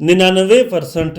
99%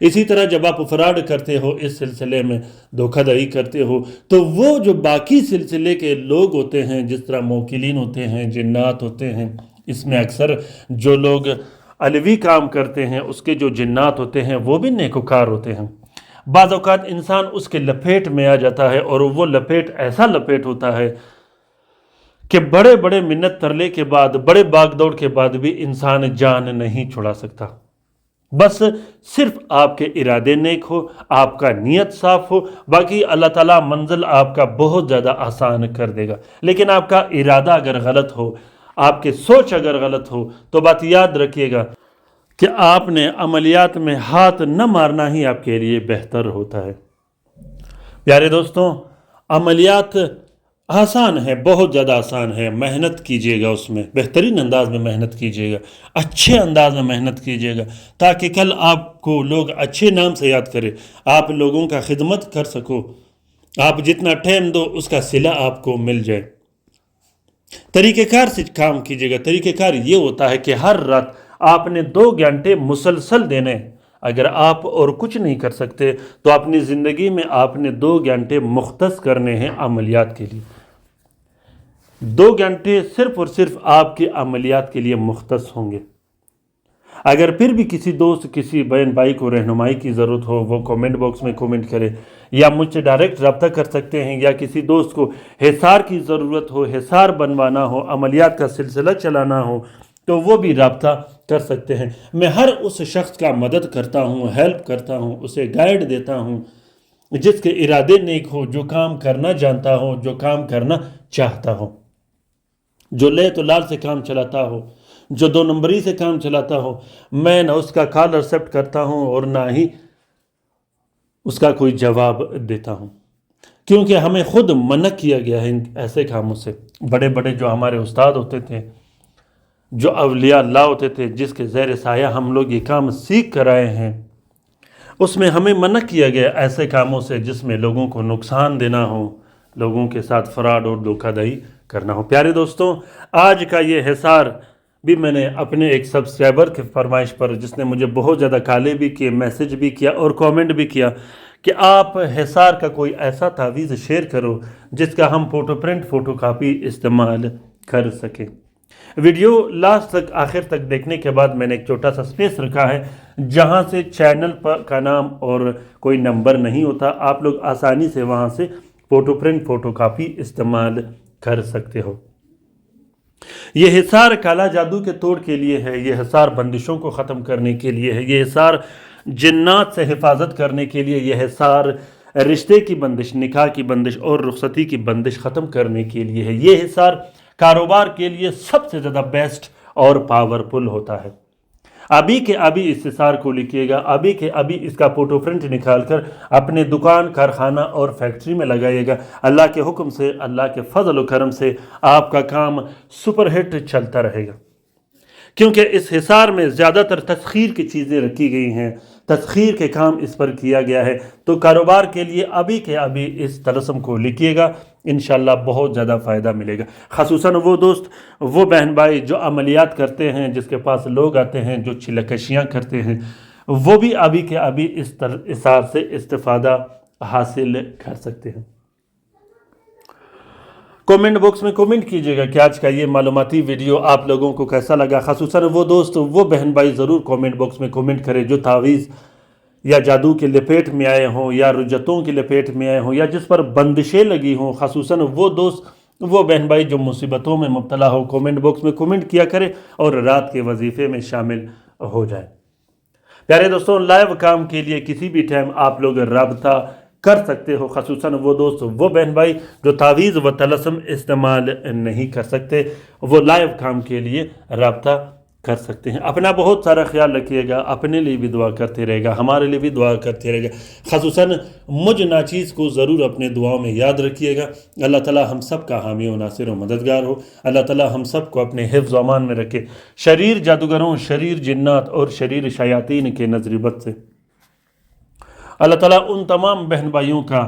اسی طرح جب آپ فراڈ کرتے ہو اس سلسلے میں دھوکہ دہی کرتے ہو تو وہ جو باقی سلسلے کے لوگ ہوتے ہیں جس طرح موکلین ہوتے ہیں جنات ہوتے ہیں اس میں اکثر جو لوگ علوی کام کرتے ہیں اس کے جو جنات ہوتے ہیں وہ بھی نیکوکار ہوتے ہیں بعض اوقات انسان اس کے لپیٹ میں آ جاتا ہے اور وہ لپیٹ ایسا لپیٹ ہوتا ہے کہ بڑے بڑے منت ترلے کے بعد بڑے باغ دوڑ کے بعد بھی انسان جان نہیں چھڑا سکتا بس صرف آپ کے ارادے نیک ہو آپ کا نیت صاف ہو باقی اللہ تعالیٰ منزل آپ کا بہت زیادہ آسان کر دے گا لیکن آپ کا ارادہ اگر غلط ہو آپ کی سوچ اگر غلط ہو تو بات یاد رکھیے گا کہ آپ نے عملیات میں ہاتھ نہ مارنا ہی آپ کے لیے بہتر ہوتا ہے پیارے دوستوں عملیات آسان ہے بہت زیادہ آسان ہے محنت کیجیے گا اس میں بہترین انداز میں محنت کیجیے گا اچھے انداز میں محنت کیجیے گا تاکہ کل آپ کو لوگ اچھے نام سے یاد کرے آپ لوگوں کا خدمت کر سکو آپ جتنا ٹائم دو اس کا صلہ آپ کو مل جائے طریقہ کار سے کام کیجیے گا طریقہ کار یہ ہوتا ہے کہ ہر رات آپ نے 2 گھنٹے مسلسل دینے اگر آپ اور کچھ نہیں کر سکتے تو اپنی زندگی میں آپ نے 2 گھنٹے مختص کرنے ہیں عملیات کے لیے 2 گھنٹے صرف اور صرف آپ کے عملیات کے لیے مختص ہوں گے اگر پھر بھی کسی دوست کسی بہن بھائی کو رہنمائی کی ضرورت ہو وہ کومنٹ باکس میں کومنٹ کرے یا مجھ سے ڈائریکٹ رابطہ کر سکتے ہیں یا کسی دوست کو حصار کی ضرورت ہو حصار بنوانا ہو عملیات کا سلسلہ چلانا ہو تو وہ بھی رابطہ کر سکتے ہیں میں ہر اس شخص کا مدد کرتا ہوں ہیلپ کرتا ہوں اسے گائیڈ دیتا ہوں جس کے ارادے نیک ہو جو کام کرنا جانتا ہو جو کام کرنا چاہتا ہو جو لے تو لال سے کام چلاتا ہو جو 2 نمبری سے کام چلاتا ہو میں نہ اس کا کال ایکسپٹ کرتا ہوں اور نہ ہی اس کا کوئی جواب دیتا ہوں کیونکہ ہمیں خود منع کیا گیا ہے ایسے کاموں سے بڑے بڑے جو ہمارے استاد ہوتے تھے جو اولیاء اللہ ہوتے تھے جس کے زیر سایہ ہم لوگ یہ کام سیکھ کر آئے ہیں اس میں ہمیں منع کیا گیا ایسے کاموں سے جس میں لوگوں کو نقصان دینا ہو لوگوں کے ساتھ فراڈ اور دھوکہ دہی کرنا ہو پیارے دوستوں آج کا یہ حصار بھی میں نے اپنے ایک سبسکرائبر کی فرمائش پر جس نے مجھے بہت زیادہ کالے بھی کیے میسج بھی کیا اور کومنٹ بھی کیا کہ آپ حصار کا کوئی ایسا تعویذ شیئر کرو جس کا ہم فوٹو پرنٹ فوٹو کاپی استعمال کر سکیں ویڈیو لاسٹ تک آخر تک دیکھنے کے بعد میں نے ایک چھوٹا سا سپیس رکھا ہے جہاں سے چینل کا نام اور کوئی نمبر نہیں ہوتا آپ لوگ آسانی سے وہاں سے فوٹو پرنٹ فوٹو کاپی استعمال کر سکتے ہو یہ حصار کالا جادو کے توڑ کے لیے ہے یہ حصار بندشوں کو ختم کرنے کے لیے ہے یہ حصار جنات سے حفاظت کرنے کے لیے یہ حصار رشتے کی بندش نکاح کی بندش اور رخصتی کی بندش ختم کرنے کے لیے ہے یہ حصار کاروبار کے لیے سب سے زیادہ بیسٹ اور پاورفل ہوتا ہے ابھی کے ابھی اس حصار کو لکھیے گا ابھی کے ابھی اس کا فوٹو پرنٹ نکال کر اپنے دکان کارخانہ اور فیکٹری میں لگائیے گا اللہ کے حکم سے اللہ کے فضل و کرم سے آپ کا کام سپر ہٹ چلتا رہے گا کیونکہ اس حصار میں زیادہ تر تسخیر کی چیزیں رکھی گئی ہیں تسخیر کے کام اس پر کیا گیا ہے تو کاروبار کے لیے ابھی کے ابھی اس طلسم کو لکھیے گا انشاءاللہ بہت زیادہ فائدہ ملے گا خصوصاً وہ دوست وہ بہن بھائی جو عملیات کرتے ہیں جس کے پاس لوگ آتے ہیں جو چلکشیاں کرتے ہیں وہ بھی ابھی کے ابھی اس حصار سے استفادہ حاصل کر سکتے ہیں کومنٹ باکس میں کومنٹ کیجئے گا کہ آج کا یہ معلوماتی ویڈیو آپ لوگوں کو کیسا لگا خصوصاً وہ دوست وہ بہن بھائی ضرور کومنٹ باکس میں کومنٹ کرے جو تعویذ یا جادو کے لپیٹ میں آئے ہوں یا رجتوں کے لپیٹ میں آئے ہوں یا جس پر بندشیں لگی ہوں خصوصاً وہ دوست وہ بہن بھائی جو مصیبتوں میں مبتلا ہو کومنٹ باکس میں کومنٹ کیا کرے اور رات کے وظیفے میں شامل ہو جائے پیارے دوستوں لائیو کام کے لیے کسی بھی ٹائم آپ لوگ رابطہ کر سکتے ہو خصوصاً وہ دوست وہ بہن بھائی جو تعویذ و طلسم استعمال نہیں کر سکتے وہ لائیو کام کے لیے رابطہ کر سکتے ہیں اپنا بہت سارا خیال رکھیے گا اپنے لیے بھی دعا کرتے رہے گا ہمارے لیے بھی دعا کرتے رہے گا خصوصاً مجھ ناچیز کو ضرور اپنے دعاؤں میں یاد رکھیے گا اللہ تعالی ہم سب کا حامی و ناصر و مددگار ہو اللہ تعالی ہم سب کو اپنے حفظ و امان میں رکھے شریر جادوگروں شریر جنات اور شریر شیاطین کے نظربت سے اللہ تعالیٰ ان تمام بہن بھائیوں کا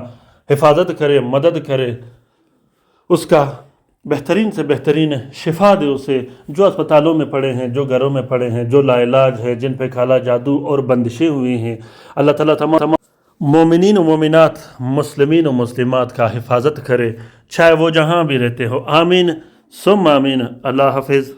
حفاظت کرے مدد کرے اس کا بہترین سے بہترین شفا دے اسے، جو اسپتالوں میں پڑے ہیں، جو گھروں میں پڑے ہیں، جو لا علاج ہے، جن پہ کالا جادو اور بندشیں ہوئی ہیں، اللہ تعالیٰ تمام مومنین و مومنات، مسلمین و مسلمات کا حفاظت کرے، چاہے وہ جہاں بھی رہتے ہو۔ آمین ثم آمین۔ اللہ حافظ۔